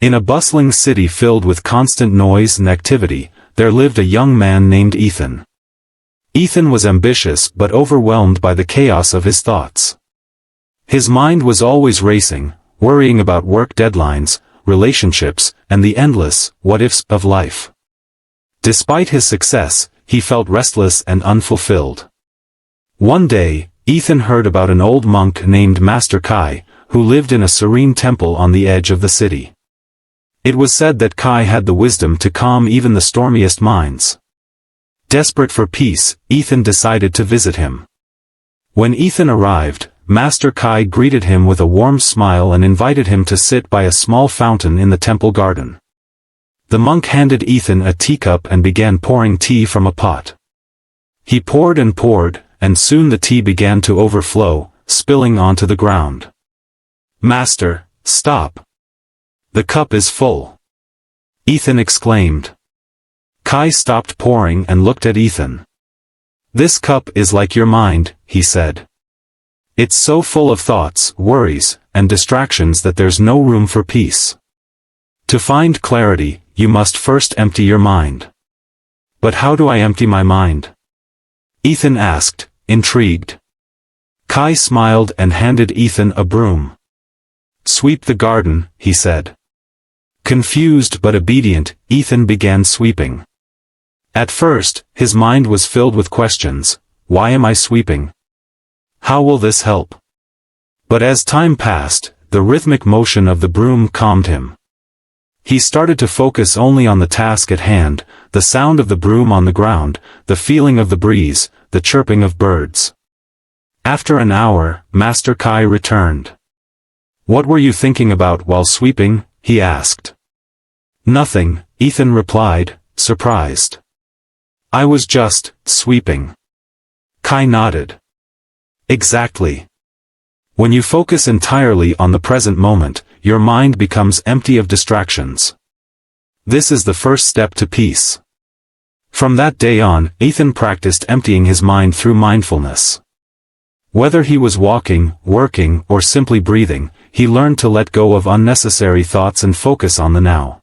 In a bustling city filled with constant noise and activity, there lived a young man named Ethan. Ethan was ambitious but overwhelmed by the chaos of his thoughts. His mind was always racing, worrying about work deadlines, relationships, and the endless what-ifs of life. Despite his success, he felt restless and unfulfilled. One day, Ethan heard about an old monk named Master Kai, who lived in a serene temple on the edge of the city. It was said that Kai had the wisdom to calm even the stormiest minds. Desperate for peace, Ethan decided to visit him. When Ethan arrived, Master Kai greeted him with a warm smile and invited him to sit by a small fountain in the temple garden. The monk handed Ethan a teacup and began pouring tea from a pot. He poured, and soon the tea began to overflow, spilling onto the ground. "Master, stop. The cup is full," Ethan exclaimed. Kai stopped pouring and looked at Ethan. "This cup is like your mind," he said. "It's so full of thoughts, worries, and distractions that there's no room for peace. To find clarity, you must first empty your mind." "But how do I empty my mind?" Ethan asked, intrigued. Kai smiled and handed Ethan a broom. "Sweep the garden," he said. Confused but obedient, Ethan began sweeping. At first, his mind was filled with questions. Why am I sweeping? How will this help? But as time passed, the rhythmic motion of the broom calmed him. He started to focus only on the task at hand, the sound of the broom on the ground, the feeling of the breeze, the chirping of birds. After an hour, Master Kai returned. "What were you thinking about while sweeping?" he asked. "Nothing," Ethan replied, surprised. "I was just sweeping." Kai nodded. Exactly. When you focus entirely on the present moment, your mind becomes empty of distractions. This is the first step to peace. From that day on, Ethan practiced emptying his mind through mindfulness. Whether he was walking, working, or simply breathing, he learned to let go of unnecessary thoughts and focus on the now.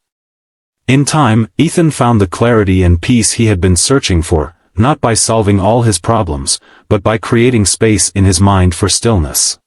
In time, Ethan found the clarity and peace he had been searching for, not by solving all his problems, but by creating space in his mind for stillness.